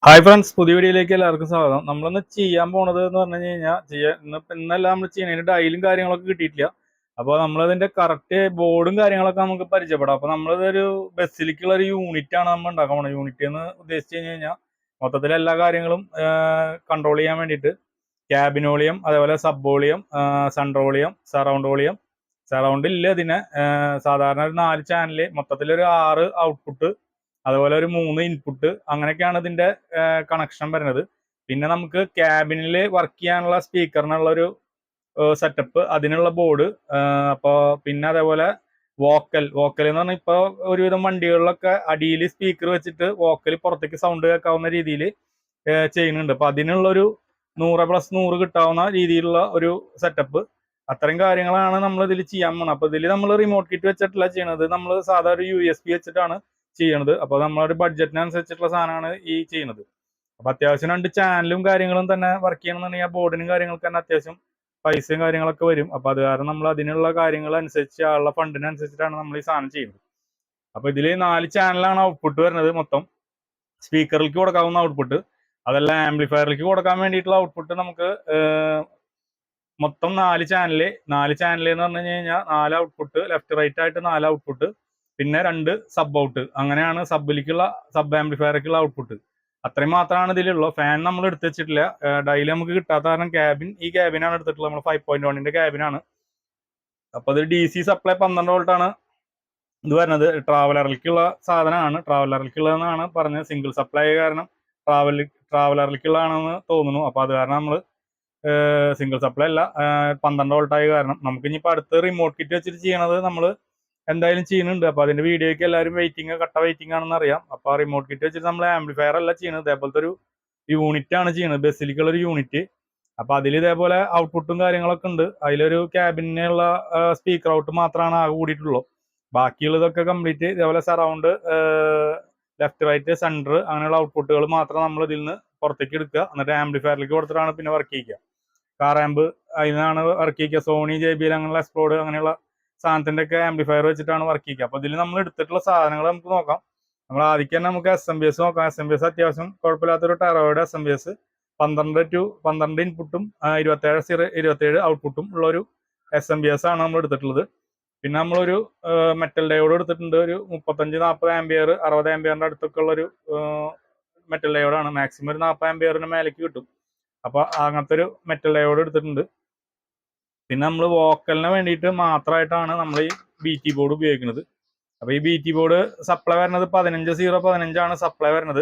Hi friends, പുതിയ വീഡിയോയിലേക്ക് എല്ലാവർക്കും സ്വാഗതം. നമ്മളിന്ന് ചെയ്യാൻ പോണത് എന്ന് പറഞ്ഞു കഴിഞ്ഞാൽ ഇന്നെല്ലാം നമ്മൾ ചെയ്യുന്നതിന് ഡയലും കാര്യങ്ങളൊക്കെ കിട്ടിയിട്ടില്ല. അപ്പോൾ നമ്മളതിന്റെ കറക്റ്റ് ബോർഡും കാര്യങ്ങളൊക്കെ നമുക്ക് പരിചയപ്പെടാം. അപ്പോൾ നമ്മളിതൊരു ബസ്സിലേക്കുള്ള ഒരു യൂണിറ്റ് ആണ് നമ്മൾ ഉണ്ടാക്കാൻ പോകുന്നത്. യൂണിറ്റ് എന്ന് ഉദ്ദേശിച്ച് കഴിഞ്ഞാൽ മൊത്തത്തിൽ എല്ലാ കാര്യങ്ങളും കൺട്രോൾ ചെയ്യാൻ വേണ്ടിയിട്ട് ക്യാബിൻ വോളിയം, അതേപോലെ sub volume, central volume, surround ഇല്ല ഇതിനെ. സാധാരണ ഒരു 4 ചാനല്, മൊത്തത്തിലൊരു 6 ഔട്ട്പുട്ട്, അതുപോലെ ഒരു 3 ഇൻപുട്ട്, അങ്ങനെയൊക്കെയാണ് ഇതിന്റെ കണക്ഷൻ വരുന്നത്. പിന്നെ നമുക്ക് ക്യാബിനിൽ വർക്ക് ചെയ്യാനുള്ള സ്പീക്കറിനുള്ള ഒരു സെറ്റപ്പ്, അതിനുള്ള ബോർഡ്. അപ്പോൾ പിന്നെ അതേപോലെ വോക്കൽ എന്ന് പറഞ്ഞാൽ ഇപ്പോൾ ഒരുവിധം വണ്ടികളിലൊക്കെ അടിയിൽ സ്പീക്കർ വെച്ചിട്ട് വോക്കൽ പുറത്തേക്ക് സൗണ്ട് കേൾക്കാവുന്ന രീതിയിൽ ചെയ്യുന്നുണ്ട്. അപ്പോൾ അതിനുള്ളൊരു 100+100 കിട്ടാവുന്ന രീതിയിലുള്ള ഒരു സെറ്റപ്പ്. അത്തരം കാര്യങ്ങളാണ് നമ്മൾ ഇതിൽ ചെയ്യാൻ പോകുന്നത്. അപ്പോൾ ഇതിൽ നമ്മൾ റിമോട്ട് കിറ്റ് വെച്ചിട്ടല്ല ചെയ്യണത്, നമ്മൾ സാധാരണ ഒരു USB വെച്ചിട്ടാണ് ചെയ്യണത്. അപ്പോൾ നമ്മളൊരു ബഡ്ജറ്റിനനുസരിച്ചിട്ടുള്ള സാധനമാണ് ഈ ചെയ്യുന്നത്. അപ്പോൾ അത്യാവശ്യം 2 ചാനലും കാര്യങ്ങളും തന്നെ വർക്ക് ചെയ്യണമെന്നുണ്ടെങ്കിൽ ആ ബോർഡിനും കാര്യങ്ങൾക്ക് തന്നെ അത്യാവശ്യം പൈസയും കാര്യങ്ങളൊക്കെ വരും. അപ്പോൾ അത് കാരണം നമ്മൾ അതിനുള്ള കാര്യങ്ങൾ അനുസരിച്ച് ആളുടെ ഫണ്ടിനനുസരിച്ചിട്ടാണ് നമ്മൾ ഈ സാധനം ചെയ്യുന്നത്. അപ്പോൾ ഇതിൽ 4 ചാനലാണ് ഔട്ട്പുട്ട് വരുന്നത്. മൊത്തം സ്പീക്കറിലേക്ക് കൊടുക്കാവുന്ന ഔട്ട്പുട്ട്, അതല്ല ആംപ്ലിഫയറിലേക്ക് കൊടുക്കാൻ വേണ്ടിയിട്ടുള്ള ഔട്ട്പുട്ട് നമുക്ക് മൊത്തം 4 ചാനല് എന്ന് പറഞ്ഞു കഴിഞ്ഞാൽ 4 ഔട്ട്പുട്ട്, ലെഫ്റ്റ് റൈറ്റ് ആയിട്ട് 4 ഔട്ട്പുട്ട്, പിന്നെ 2 സബ് ഔട്ട്. അങ്ങനെയാണ് സബ് ആംപ്ലിഫയറിലേക്കുള്ള ഔട്ട്പുട്ട്. അത്രയും മാത്രമാണ് ഇതിലുള്ളൂ. ഫാൻ നമ്മൾ എടുത്ത് വെച്ചിട്ടില്ല. ഡയലി നമുക്ക് കിട്ടാത്ത കാരണം ഈ ക്യാബിനാണ് എടുത്തിട്ടുള്ളത്. നമ്മൾ 5.1ന്റെ ക്യാബിനാണ്. അപ്പോൾ അത് DC സപ്ലൈ 12 വോൾട്ടാണ് ഇത് വരുന്നത്. ട്രാവലറിലേക്കുള്ള സാധനമാണ്, ട്രാവലറിലേക്കുള്ളതെന്നാണ് പറഞ്ഞത്. സിംഗിൾ സപ്ലൈ കാരണം ട്രാവലറിലേക്കുള്ളതാണെന്ന് തോന്നുന്നു. അപ്പോൾ അത് കാരണം നമ്മൾ സിംഗിൾ സപ്ലൈ അല്ല, 12 വോൾട്ടായ കാരണം നമുക്ക് ഇനിയിപ്പോൾ അടുത്ത് റിമോട്ട് കിറ്റ് വെച്ചിട്ട് ചെയ്യണത് നമ്മൾ എന്തായാലും ചെയ്യുന്നുണ്ട്. അപ്പോൾ അതിന്റെ വീഡിയോയ്ക്ക് എല്ലാവരും കട്ട വെയിറ്റിംഗ് ആണെന്ന് അറിയാം. അപ്പോൾ റിമോട്ട് കിറ്റ് വെച്ചിട്ട് നമ്മൾ ആംപ്ലിഫയർ അല്ല ചെയ്യുന്നത്, ഇതേപോലത്തെ ഒരു യൂണിറ്റ് ആണ് ചെയ്യുന്നത്, ബസ്സിലേക്കുള്ള ഒരു യൂണിറ്റ്. അപ്പോൾ അതിൽ ഇതേപോലെ ഔട്ട്പുട്ടും കാര്യങ്ങളൊക്കെ ഉണ്ട്. അതിലൊരു ക്യാബിനുള്ള സ്പീക്കർ ഔട്ട് മാത്രമാണ് ആകെ കൂടിയിട്ടുള്ളൂ. ബാക്കിയുള്ളതൊക്കെ കംപ്ലീറ്റ് ഇതേപോലെ സറൗണ്ട്, ലെഫ്റ്റ് റൈറ്റ്, സെന്റർ, അങ്ങനെയുള്ള ഔട്ട്പുട്ടുകൾ മാത്രം നമ്മൾ ഇതിൽ നിന്ന് പുറത്തേക്ക് എടുക്കുക. എന്നിട്ട് ആംപ്ലിഫയറിലേക്ക് കൊടുത്തിട്ടാണ് പിന്നെ വർക്ക് ചെയ്യുക. കാർ ആമ്പ് അതിനാണ് വർക്ക് ചെയ്യുക. സോണി, JBL അങ്ങനെയുള്ള എക്സ്പ്ലോഡ് അങ്ങനെയുള്ള സാധനത്തിന്റെ ഒക്കെ ആംപ്ലിഫയർ വെച്ചിട്ടാണ് വർക്ക് ചെയ്യുക. അപ്പോൾ ഇതിൽ നമ്മൾ എടുത്തിട്ടുള്ള സാധനങ്ങൾ നമുക്ക് നോക്കാം. നമ്മൾ ആദ്യം തന്നെ നമുക്ക് SMBS നോക്കാം. SMBS അത്യാവശ്യം കുഴപ്പമില്ലാത്തൊരു ടെറോയുടെ SMBS, 12 ഇൻപുട്ടും 27 ഔട്ട്പുട്ടും ഉള്ള ഒരു SMBS ആണ് നമ്മൾ എടുത്തിട്ടുള്ളത്. പിന്നെ നമ്മളൊരു മെറ്റൽ ഡയോഡ് എടുത്തിട്ടുണ്ട്. ഒരു 35-40 ആംപിയർ, 60 ആംപിയറിന്റെ അടുത്തൊക്കെ ഉള്ളൊരു മെറ്റൽ ഡയോഡാണ്. മാക്സിമം ഒരു 40 ആംപിയറിന് മേലേക്ക് കിട്ടും. അപ്പോൾ അങ്ങനത്തെ ഒരു മെറ്റൽ ഡയോഡ് എടുത്തിട്ടുണ്ട്. പിന്നെ നമ്മൾ വോക്കലിന് വേണ്ടിയിട്ട് മാത്രമായിട്ടാണ് നമ്മൾ ഈ BT ബോർഡ് ഉപയോഗിക്കുന്നത്. അപ്പോൾ ഈ BT ബോർഡ് സപ്ലൈ വരുന്നത് 15-0-15 ആണ് സപ്ലൈ വരുന്നത്.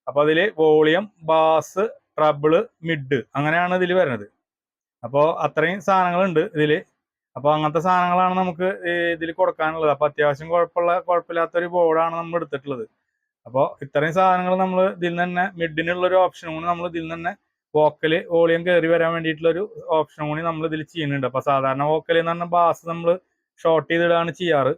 അപ്പോൾ അതിൽ വോളിയം, ബാസ്, ട്രബിള്, മിഡ് അങ്ങനെയാണ് ഇതിൽ വരുന്നത്. അപ്പോൾ അത്രയും സാധനങ്ങളുണ്ട് ഇതിൽ. അപ്പോൾ അങ്ങനത്തെ സാധനങ്ങളാണ് നമുക്ക് ഇതിൽ കൊടുക്കാനുള്ളത്. അപ്പോൾ അത്യാവശ്യം കുഴപ്പമില്ലാത്തൊരു ബോർഡാണ് നമ്മൾ എടുത്തിട്ടുള്ളത്. അപ്പോൾ ഇത്രയും സാധനങ്ങൾ നമ്മൾ ഇതിൽ നിന്ന് തന്നെ, മിഡിനുള്ളൊരു ഓപ്ഷനും കൂടി നമ്മൾ ഇതിൽ നിന്ന് തന്നെ, വോളിയം കയറി വരാൻ വേണ്ടിയിട്ടുള്ളൊരു ഓപ്ഷൻ കൂടി നമ്മൾ ഇതിൽ ചെയ്യുന്നുണ്ട്. അപ്പോൾ സാധാരണ വോക്കൽ എന്ന് പറഞ്ഞാൽ ബാസ് നമ്മൾ ഷോർട്ട് ചെയ്തിടാണ് ചെയ്യാറ്.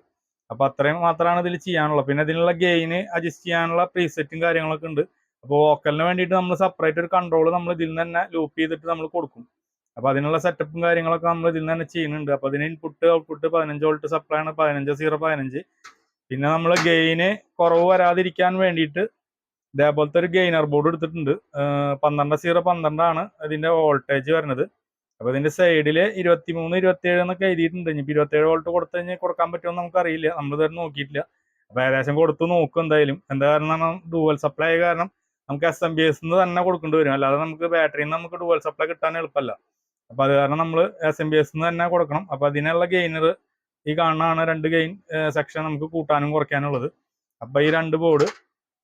അപ്പോൾ അത്രയും മാത്രമാണ് ഇതിൽ ചെയ്യാനുള്ളത്. പിന്നെ ഇതിനുള്ള ഗെയിന് അഡ്ജസ്റ്റ് ചെയ്യാനുള്ള പ്രീസെറ്റും കാര്യങ്ങളൊക്കെ ഉണ്ട്. അപ്പോൾ വോക്കലിന് വേണ്ടിയിട്ട് നമ്മൾ സെപ്പറേറ്റ് ഒരു കൺട്രോൾ നമ്മൾ ഇതിൽ നിന്ന് തന്നെ ലൂപ്പ് ചെയ്തിട്ട് നമ്മൾ കൊടുക്കും. അപ്പോൾ അതിനുള്ള സെറ്റപ്പും കാര്യങ്ങളൊക്കെ നമ്മൾ ഇതിൽ നിന്ന് തന്നെ ചെയ്യുന്നുണ്ട്. അപ്പോൾ അതിന് ഇൻപുട്ട് ഔട്ട്പുട്ട് 15 വോൾട്ട് സപ്ലൈ ആണ്, 15-0-15. പിന്നെ നമ്മൾ ഗെയിന് കുറവ് വരാതിരിക്കാൻ വേണ്ടിയിട്ട് ഇതേപോലത്തെ ഒരു ഗെയിനർ ബോർഡ് എടുത്തിട്ടുണ്ട്. 12-0-12 ആണ് ഇതിന്റെ വോൾട്ടേജ് വരുന്നത്. അപ്പോൾ ഇതിന്റെ സൈഡിൽ 23-27 എന്നൊക്കെ എഴുതിയിട്ടുണ്ട്. ഇനിയിപ്പോൾ 27 വോൾട്ട് കൊടുത്തു കഴിഞ്ഞാൽ കൊടുക്കാൻ പറ്റുമെന്ന് നമുക്കറിയില്ല, നമ്മൾ ഇതുവരെ നോക്കിയിട്ടില്ല. അപ്പോൾ ഏകദേശം കൊടുത്ത് നോക്കും എന്തായാലും. എന്താ കാരണം, ഡുവൽ സപ്ലൈ ആയ കാരണം നമുക്ക് SMBS തന്നെ കൊടുക്കേണ്ടി വരും. അല്ലാതെ നമുക്ക് ബാറ്ററിയിൽ നിന്ന് നമുക്ക് ഡുവൽ സപ്ലൈ കിട്ടാൻ എളുപ്പമല്ല. അപ്പോൾ അത് കാരണം നമ്മൾ SMBS തന്നെ കൊടുക്കണം. അപ്പോൾ അതിനുള്ള ഗെയിനർ ഈ കാണുന്നതാണ്. 2 ഗെയിൻ സെക്ഷൻ നമുക്ക് കൂട്ടാനും കുറയ്ക്കാനുള്ളത്. അപ്പോൾ ഈ 2 ബോർഡ്.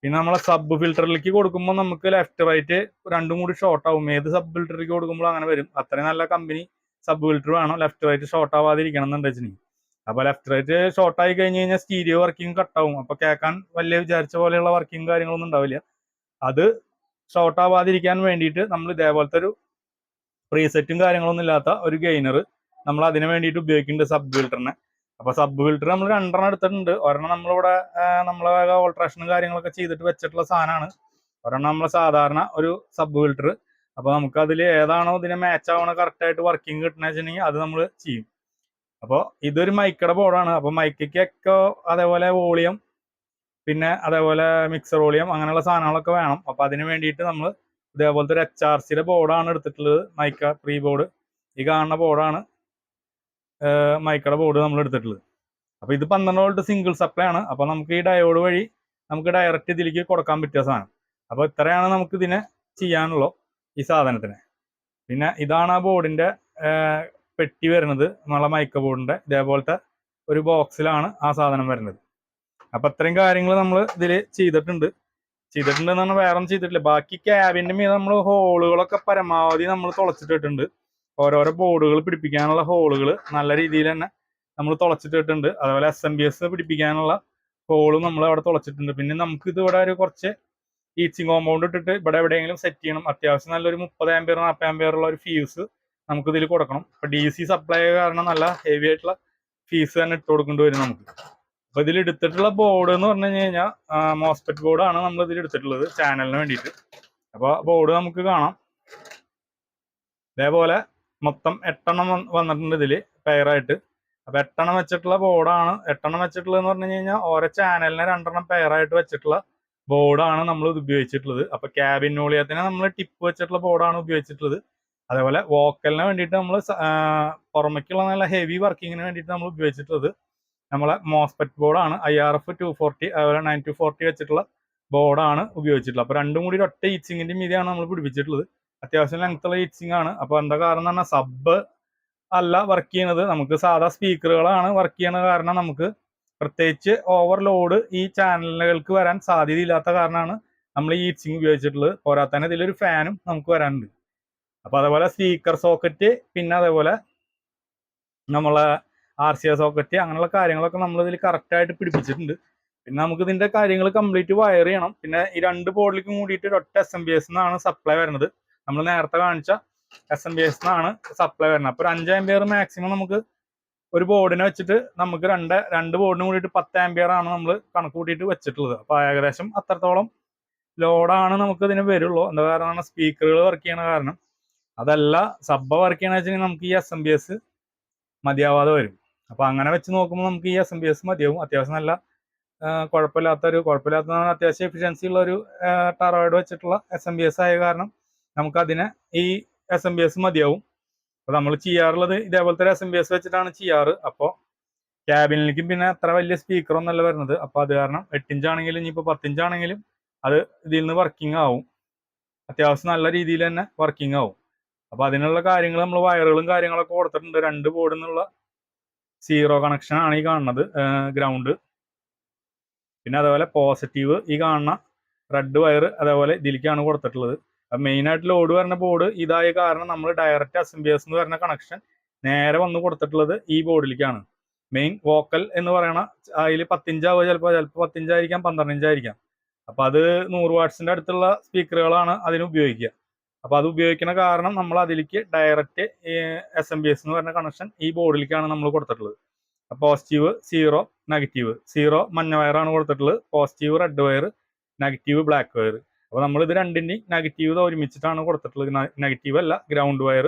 പിന്നെ നമ്മളെ സബ് ഫിൽറ്ററിലേക്ക് കൊടുക്കുമ്പോൾ നമുക്ക് ലെഫ്റ്റ് റൈറ്റ് രണ്ടും കൂടി ഷോർട്ട് ആവും. ഏത് സബ് ഫിൽറ്ററിലേക്ക് കൊടുക്കുമ്പോൾ അങ്ങനെ വരും. അത്രയും നല്ല കമ്പനി സബ് ഫിൽറ്റർ വേണം ലെഫ്റ്റ് റൈറ്റ് ഷോർട്ട് ആവാതിരിക്കണം എന്നുണ്ടെച്ചിട്ടുണ്ടെങ്കിൽ. അപ്പോൾ ലെഫ്റ്റ് റൈറ്റ് ഷോർട്ട് ആയി കഴിഞ്ഞ് കഴിഞ്ഞാൽ സ്റ്റീരിയോ വർക്കിംഗ് കട്ടാവും. അപ്പോൾ കേൾക്കാൻ വലിയ വിചാരിച്ച പോലെയുള്ള വർക്കിംഗ് കാര്യങ്ങളൊന്നും ഉണ്ടാവില്ല. അത് ഷോർട്ട് ആവാതിരിക്കാൻ വേണ്ടിയിട്ട് നമ്മൾ ഇതേപോലത്തെ ഒരു പ്രീസെറ്റും കാര്യങ്ങളൊന്നും ഇല്ലാത്ത ഒരു ഗെയിനർ നമ്മൾ അതിന് വേണ്ടിയിട്ട് ഉപയോഗിക്കുന്നുണ്ട്, സബ് ഫിൽറ്ററിനെ. അപ്പോൾ സബ് ഫിൽറ്റർ നമ്മൾ 2 എടുത്തിട്ടുണ്ട്. ഒരെണ്ണം നമ്മളിവിടെ നമ്മളെ ഓൾട്രേഷനും കാര്യങ്ങളൊക്കെ ചെയ്തിട്ട് വെച്ചിട്ടുള്ള സാധനമാണ്. ഒരെണ്ണം നമ്മൾ സാധാരണ ഒരു സബ് ഫിൽറ്റർ. അപ്പോൾ നമുക്ക് അതിൽ ഏതാണോ ഇതിനെ മാച്ച് ആവണ കറക്റ്റായിട്ട് വർക്കിംഗ് കിട്ടണമെന്ന് വെച്ചിട്ടുണ്ടെങ്കിൽ അത് നമ്മൾ ചെയ്യും. അപ്പോൾ ഇതൊരു മൈക്കയുടെ ബോർഡാണ്. അപ്പോൾ മൈക്കൊക്കെ അതേപോലെ വോളിയം, പിന്നെ അതേപോലെ മിക്സർ വോളിയം അങ്ങനെയുള്ള സാധനങ്ങളൊക്കെ വേണം. അപ്പോൾ അതിന് വേണ്ടിയിട്ട് നമ്മൾ ഇതേപോലത്തെ ഒരു HRCയുടെ ബോർഡാണ് എടുത്തിട്ടുള്ളത്. മൈക്ക പ്രീ ബോർഡ്, ഈ കാണുന്ന ബോർഡാണ് മൈക്കയുടെ ബോർഡ് നമ്മൾ എടുത്തിട്ടുള്ളത്. അപ്പോൾ ഇത് 12 വോൾട്ട് സിംഗിൾ സപ്ലൈ ആണ്. അപ്പോൾ നമുക്ക് ഈ ഡയോഡ് വഴി നമുക്ക് ഡയറക്റ്റ് ഇതിലേക്ക് കൊടുക്കാൻ പറ്റിയ സാധനം. അപ്പോൾ ഇത്രയാണ് നമുക്ക് ഇതിനെ ചെയ്യാനുള്ളൂ ഈ സാധനത്തിന്. പിന്നെ ഇതാണ് ആ ബോർഡിന്റെ പെട്ടി വരുന്നത്, നമ്മളെ മൈക്ക ബോർഡിന്റെ ഇതേപോലത്തെ ഒരു ബോക്സിലാണ് ആ സാധനം വരുന്നത്. അപ്പൊ ഇത്രയും കാര്യങ്ങൾ നമ്മൾ ഇതിൽ ചെയ്തിട്ടുണ്ടെന്ന് പറഞ്ഞാൽ വേറെ ഒന്നും ചെയ്തിട്ടില്ല. ബാക്കി ക്യാബിന്റെ മീതെ നമ്മൾ ഹോളുകളൊക്കെ പരമാവധി നമ്മൾ തുളച്ചിട്ടിട്ടുണ്ട്. ഓരോരോ ബോർഡുകൾ പിടിപ്പിക്കാനുള്ള ഹോളുകൾ നല്ല രീതിയിൽ തന്നെ നമ്മൾ തുളച്ചിട്ടിട്ടുണ്ട്. അതുപോലെ SMBS പിടിപ്പിക്കാനുള്ള ഹോളും നമ്മൾ അവിടെ തുളച്ചിട്ടുണ്ട്. പിന്നെ നമുക്ക് ഇത് ഇവിടെ ഒരു കുറച്ച് ഹീറ്റിംഗ് കോമ്പൗണ്ട് ഇട്ടിട്ട് ഇവിടെ എവിടെയെങ്കിലും സെറ്റ് ചെയ്യണം. അത്യാവശ്യം നല്ലൊരു 30 ആംപിയർ 40 ആംപിയർ ഉള്ള ഒരു ഫ്യൂസ് നമുക്ക് ഇതിൽ കൊടുക്കണം. ഇപ്പൊ DC സപ്ലൈ കാരണം നല്ല ഹെവി ആയിട്ടുള്ള ഫീസ് തന്നെ ഇട്ട് കൊടുക്കേണ്ടി വരും നമുക്ക്. അപ്പൊ ഇതിൽ എടുത്തിട്ടുള്ള ബോർഡ് എന്ന് പറഞ്ഞു കഴിഞ്ഞാൽ മോസ്ഫെറ്റ് ബോർഡാണ് നമ്മൾ ഇതിൽ എടുത്തിട്ടുള്ളത് ചാനലിന് വേണ്ടിയിട്ട്. അപ്പോൾ ബോർഡ് നമുക്ക് കാണാം. ഇതേപോലെ മൊത്തം 8 എണ്ണം വന്നിട്ടുണ്ട് ഇതിൽ പെയറായിട്ട്. അപ്പൊ 8 എണ്ണം വെച്ചിട്ടുള്ള ബോർഡാണ്. 8 എണ്ണം വെച്ചിട്ടുള്ളതെന്ന് പറഞ്ഞു കഴിഞ്ഞാൽ ഓരോ ചാനലിനെ 2 എണ്ണം പെയറായിട്ട് വെച്ചിട്ടുള്ള ബോർഡാണ് നമ്മൾ ഇത് ഉപയോഗിച്ചിട്ടുള്ളത്. അപ്പൊ ക്യാബിൻ വോളിയത്തിന് നമ്മൾ ടിപ്പ് വെച്ചിട്ടുള്ള ബോർഡാണ് ഉപയോഗിച്ചിട്ടുള്ളത്. അതേപോലെ വോക്കലിന് വേണ്ടിയിട്ട് നമ്മൾ പുറമേക്കുള്ള നല്ല ഹെവി വർക്കിങ്ങിന് വേണ്ടിയിട്ട് നമ്മൾ ഉപയോഗിച്ചിട്ടുള്ളത് നമ്മളെ മോസ്ഫെറ്റ് ബോർഡാണ്. IRF 240 അതുപോലെ 9240 വെച്ചിട്ടുള്ള ബോർഡാണ് ഉപയോഗിച്ചിട്ടുള്ളത്. അപ്പൊ രണ്ടും കൂടി ഒറ്റ ഹീറ്റ്സിങ്ങിന്റെ മീതിയാണ് നമ്മൾ പിടിപ്പിച്ചിട്ടുള്ളത്. അത്യാവശ്യം ലെങ്ത്തുള്ള ഹീറ്റ്സിങ് ആണ്. അപ്പൊ എന്താ കാരണം എന്ന് പറഞ്ഞാൽ സബ് അല്ല വർക്ക് ചെയ്യുന്നത്, നമുക്ക് സാധാ സ്പീക്കറുകളാണ് വർക്ക് ചെയ്യുന്നത്. കാരണം നമുക്ക് പ്രത്യേകിച്ച് ഓവർലോഡ് ഈ ചാനലുകൾക്ക് വരാൻ സാധ്യതയില്ലാത്ത കാരണമാണ് നമ്മൾ ഈ ഹീറ്റ്സിങ് ഉപയോഗിച്ചിട്ടുള്ളത്. പോരാത്തന്നെ ഇതിലൊരു ഫാനും നമുക്ക് വരാനുണ്ട്. അപ്പൊ അതേപോലെ സ്പീക്കർ സോക്കറ്റ്, പിന്നെ അതേപോലെ നമ്മളെ RCA സോക്കറ്റ്, അങ്ങനെയുള്ള കാര്യങ്ങളൊക്കെ നമ്മൾ ഇതിൽ കറക്റ്റ് ആയിട്ട് പിടിപ്പിച്ചിട്ടുണ്ട്. പിന്നെ നമുക്ക് ഇതിന്റെ കാര്യങ്ങൾ കംപ്ലീറ്റ് വയർ ചെയ്യണം. പിന്നെ ഈ 2 ബോർഡിലേക്കും കൂടിയിട്ട് ഒറ്റ SMBS എന്നാണ് സപ്ലൈ വരുന്നത്. നമ്മൾ നേരത്തെ കാണിച്ച SMBS എന്നാണ് സപ്ലൈ വരുന്നത്. അപ്പൊ ഒരു 5 ആംപിയർ മാക്സിമം നമുക്ക് ഒരു ബോർഡിനെ വെച്ചിട്ട് നമുക്ക് രണ്ട് ബോർഡിനും കൂടിയിട്ട് 10 ആംപിയർ ആണ് നമ്മൾ കണക്ക് കൂട്ടിയിട്ട് വെച്ചിട്ടുള്ളത്. അപ്പൊ ഏകദേശം അത്രത്തോളം ലോഡാണ് നമുക്ക് ഇതിന് വരുള്ളൂ. എന്താ കാരണം സ്പീക്കറുകൾ വർക്ക് ചെയ്യണ കാരണം. അതല്ല സബ്ബ വർക്ക് ചെയ്യണ വെച്ചാൽ നമുക്ക് ഈ SMBS മതിയാവാതെ വരും. അപ്പൊ അങ്ങനെ വെച്ച് നോക്കുമ്പോൾ നമുക്ക് ഈ SMBS മതിയാവും. അത്യാവശ്യം നല്ല കുഴപ്പമില്ലാത്ത അത്യാവശ്യം എഫിഷ്യൻസി ഉള്ള ഒരു ടറോയിഡ് വെച്ചിട്ടുള്ള SMBS ആയ കാരണം നമുക്ക് അതിനെ ഈ SMBS മതിയാവും. അപ്പൊ നമ്മൾ ചെയ്യാറുള്ളത് ഇതേപോലത്തെ ഒരു SMBS വെച്ചിട്ടാണ് ചെയ്യാറ്. അപ്പോൾ ക്യാബിനിലേക്കും പിന്നെ അത്ര വലിയ സ്പീക്കറൊന്നല്ല വരുന്നത്. അപ്പൊ അത് കാരണം 8 ഇഞ്ച് ആണെങ്കിലും ഇനിയിപ്പോൾ 10 ഇഞ്ച് ആണെങ്കിലും അത് ഇതിൽ നിന്ന് വർക്കിംഗ് ആവും. അത്യാവശ്യം നല്ല രീതിയിൽ തന്നെ വർക്കിംഗ് ആവും. അപ്പൊ അതിനുള്ള കാര്യങ്ങൾ നമ്മൾ വയറുകളും കാര്യങ്ങളൊക്കെ കൊടുത്തിട്ടുണ്ട്. 2 ബോർഡിൽ നിന്നുള്ള 0 കണക്ഷൻ ആണ് ഈ കാണുന്നത്, ഗ്രൗണ്ട്. പിന്നെ അതേപോലെ പോസിറ്റീവ് ഈ കാണുന്ന റെഡ് വയർ അതേപോലെ ഇതിലേക്കാണ് കൊടുത്തിട്ടുള്ളത്. മെയിൻ ആയിട്ട് ലോഡ് വരുന്ന ബോർഡ് ഇതായ കാരണം നമ്മൾ ഡയറക്റ്റ് SMBS എന്ന് പറയുന്ന കണക്ഷൻ നേരെ വന്ന് കൊടുത്തിട്ടുള്ളത് ഈ ബോർഡിലേക്കാണ്. മെയിൻ വോക്കൽ എന്ന് പറയണ അതിൽ 10 ഇഞ്ചാവുക, ചിലപ്പോൾ 10 ഇഞ്ചായിരിക്കാം, 12 ഇഞ്ചായിരിക്കാം. അപ്പൊ അത് 100 വാട്ട്സിന്റെ അടുത്തുള്ള സ്പീക്കറുകളാണ് അതിന് ഉപയോഗിക്കുക. അപ്പൊ അത് ഉപയോഗിക്കുന്ന കാരണം നമ്മൾ അതിലേക്ക് ഡയറക്റ്റ് SMBS എന്ന് പറയുന്ന കണക്ഷൻ ഈ ബോർഡിലേക്കാണ് നമ്മൾ കൊടുത്തിട്ടുള്ളത്. പോസിറ്റീവ് 0 നെഗറ്റീവ് 0 മഞ്ഞ വയറാണ് കൊടുത്തിട്ടുള്ളത്, positive red wire, negative black wire. അപ്പൊ നമ്മൾ ഇത് രണ്ടിന്റെയും നെഗറ്റീവ് ഒരുമിച്ചിട്ടാണ് കൊടുത്തിട്ടുള്ളത്. നെഗറ്റീവ് അല്ല, ഗ്രൗണ്ട് വയർ,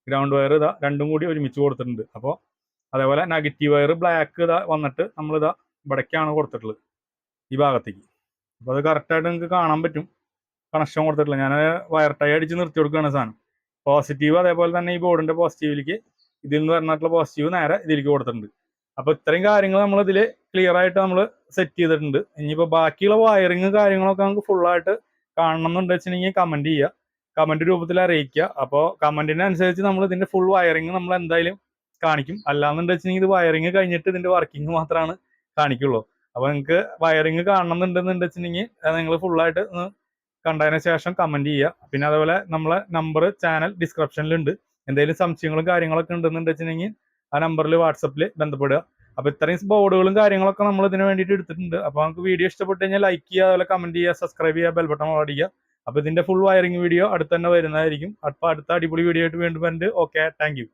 ഗ്രൗണ്ട് വയർ ഇതാ രണ്ടും കൂടി ഒരുമിച്ച് കൊടുത്തിട്ടുണ്ട്. അപ്പോൾ അതേപോലെ നെഗറ്റീവ് വയർ ബ്ലാക്ക് ഇതാ വന്നിട്ട് നമ്മളിതാ ഇവിടേക്കാണ് കൊടുത്തിട്ടുള്ളത്, ഈ ഭാഗത്തേക്ക്. അപ്പോൾ അത് കറക്റ്റായിട്ട് നിങ്ങൾക്ക് കാണാൻ പറ്റും കണക്ഷൻ കൊടുത്തിട്ടില്ല. ഞാൻ വയർ ടൈ അടിച്ച് നിർത്തി കൊടുക്കുകയാണ് സാധനം. പോസിറ്റീവ് അതേപോലെ തന്നെ ഈ ബോർഡിന്റെ പോസിറ്റീവിലേക്ക് ഇതിൽ നിന്ന് പറഞ്ഞിട്ടുള്ള പോസിറ്റീവ് നേരെ ഇതിലേക്ക് കൊടുത്തിട്ടുണ്ട്. അപ്പൊ ഇത്രയും കാര്യങ്ങൾ നമ്മൾ ഇതിൽ ക്ലിയർ ആയിട്ട് നമ്മൾ സെറ്റ് ചെയ്തിട്ടുണ്ട്. ഇനിയിപ്പോൾ ബാക്കിയുള്ള വയറിങ് കാര്യങ്ങളൊക്കെ നമുക്ക് ഫുള്ളായിട്ട് കാണണം എന്നുണ്ടെന്ന് വെച്ചിട്ടുണ്ടെങ്കിൽ കമന്റ് ചെയ്യുക, കമന്റ് രൂപത്തിൽ അറിയിക്കുക. അപ്പോൾ കമന്റിനനുസരിച്ച് നമ്മൾ ഇതിന്റെ ഫുൾ വയറിങ് നമ്മൾ എന്തായാലും കാണിക്കും. അല്ലാന്നുണ്ടെന്ന് വെച്ചിട്ടുണ്ടെങ്കിൽ ഇത് വയറിങ് കഴിഞ്ഞിട്ട് ഇതിന്റെ വർക്കിംഗ് മാത്രമാണ് കാണിക്കുള്ളൂ. അപ്പൊ നിങ്ങൾക്ക് വയറിങ് കാണണം വെച്ചിട്ടുണ്ടെങ്കിൽ നിങ്ങൾ ഫുള്ളായിട്ട് കണ്ടതിന് ശേഷം കമന്റ് ചെയ്യുക. പിന്നെ അതുപോലെ നമ്മളെ നമ്പർ ചാനൽ ഡിസ്ക്രിപ്ഷനിലുണ്ട്. എന്തെങ്കിലും സംശയങ്ങളും കാര്യങ്ങളൊക്കെ വെച്ചിട്ടുണ്ടെങ്കിൽ ആ നമ്പറിൽ വാട്സപ്പിൽ ബന്ധപ്പെടുക. അപ്പൊ ഇത്രയും ബോർഡുകളും കാര്യങ്ങളൊക്കെ നമ്മൾ ഇതിന് വേണ്ടിയിട്ട് എടുത്തിട്ടുണ്ട്. അപ്പൊ നമുക്ക് വീഡിയോ ഇഷ്ടപ്പെട്ട് കഴിഞ്ഞാൽ ലൈക്ക് ചെയ്യുക, അതുപോലെ കമന്റ് ചെയ്യുക, സബ്സ്ക്രൈബ് ചെയ്യുക, ബെൽ ബട്ടൺ അടിക്കുക. അപ്പൊ ഇതിന്റെ ഫുൾ വയറിംഗ് വീഡിയോ അടുത്ത് തന്നെ വരുന്നതായിരിക്കും. അപ്പൊ അടുത്ത അടിപൊളി വീഡിയോ ആയിട്ട് വീണ്ടും വരുന്നുണ്ട്. Okay, thank you.